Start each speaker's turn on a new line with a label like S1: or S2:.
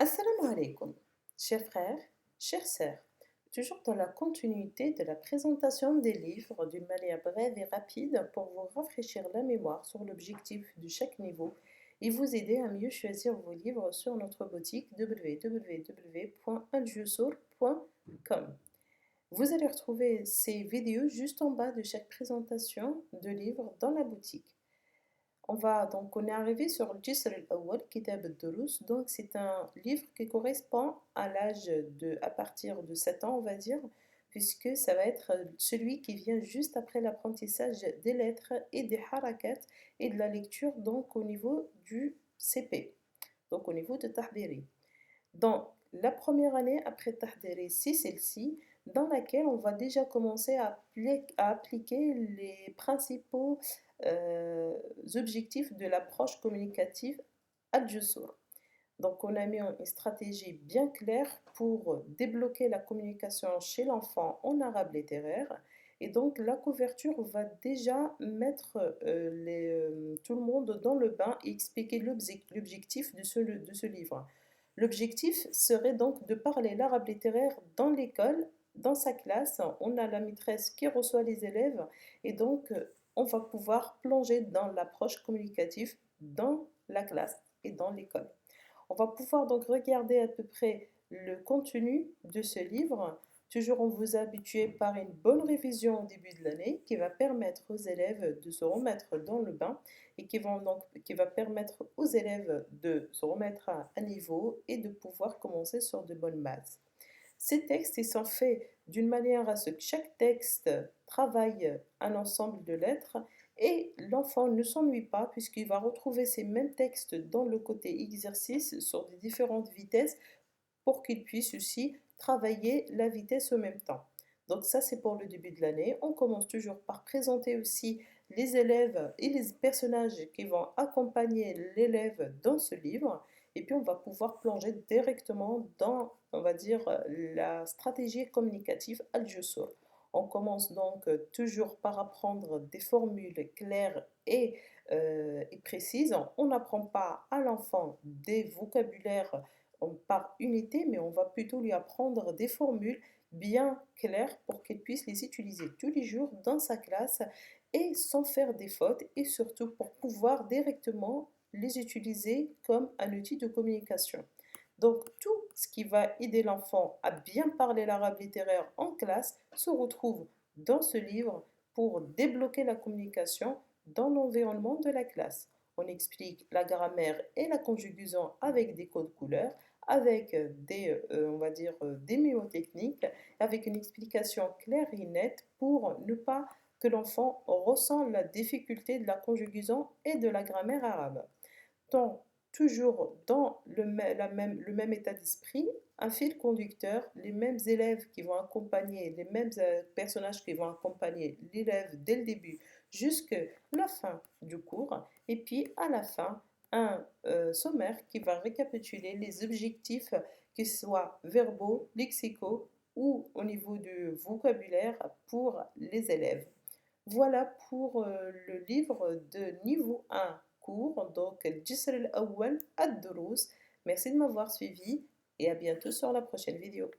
S1: Assalamu alaikum, chers frères, chères sœurs. Toujours dans la continuité de la présentation des livres d'une manière brève et rapide pour vous rafraîchir la mémoire sur l'objectif de chaque niveau et vous aider à mieux choisir vos livres sur notre boutique www.adjusour.com. Vous allez retrouver ces vidéos juste en bas de chaque présentation de livres dans la boutique. On est arrivé sur le Jisr al-Awwal, Kitab al-Durus. Donc, c'est un livre qui correspond à l'âge à partir de 7 ans, on va dire, puisque ça va être celui qui vient juste après l'apprentissage des lettres et des harakat et de la lecture, donc au niveau du CP, donc au niveau de Tahdiri. Dans la première année après Tahdiri, c'est celle-ci, dans laquelle on va déjà commencer à appliquer les principaux objectifs de l'approche communicative Al-Jusur. Donc, on a mis une stratégie bien claire pour débloquer la communication chez l'enfant en arabe littéraire. Et donc, la couverture va déjà mettre tout le monde dans le bain et expliquer l'objectif de ce livre. L'objectif serait donc de parler l'arabe littéraire dans l'école, dans sa classe. On a la maîtresse qui reçoit les élèves et donc on va pouvoir plonger dans l'approche communicative dans la classe et dans l'école. On va pouvoir donc regarder à peu près le contenu de ce livre. Toujours, on vous habitue par une bonne révision au début de l'année qui va permettre aux élèves de se remettre dans le bain et qui va permettre aux élèves de se remettre à niveau et de pouvoir commencer sur de bonnes bases. Ces textes ils sont faits d'une manière à ce que chaque texte travaille un ensemble de lettres et l'enfant ne s'ennuie pas puisqu'il va retrouver ces mêmes textes dans le côté exercice sur des différentes vitesses pour qu'il puisse aussi travailler la vitesse au même temps. Donc ça c'est pour le début de l'année. On commence toujours par présenter aussi les élèves et les personnages qui vont accompagner l'élève dans ce livre. Et puis on va pouvoir plonger directement dans, on va dire, la stratégie communicative Al-Jusur. On commence donc toujours par apprendre des formules claires et précises. On n'apprend pas à l'enfant des vocabulaires par unité, mais on va plutôt lui apprendre des formules bien claires pour qu'il puisse les utiliser tous les jours dans sa classe et sans faire des fautes et surtout pour pouvoir directement les utiliser comme un outil de communication. Donc tout ce qui va aider l'enfant à bien parler l'arabe littéraire en classe se retrouve dans ce livre pour débloquer la communication dans l'environnement de la classe. On explique la grammaire et la conjugaison avec des codes couleurs, avec on va dire, des mnémotechniques, avec une explication claire et nette pour ne pas que l'enfant ressent la difficulté de la conjugaison et de la grammaire arabe. Donc, toujours dans le même état d'esprit, un fil conducteur, les mêmes élèves qui vont accompagner, les mêmes personnages qui vont accompagner l'élève dès le début jusqu'à la fin du cours, et puis à la fin, un sommaire qui va récapituler les objectifs, qu'ils soient verbaux, lexicaux ou au niveau du vocabulaire pour les élèves. Voilà pour le livre de niveau 1 cours, donc Jisr al-Awwal ad-Durus. Merci de m'avoir suivi et à bientôt sur la prochaine vidéo.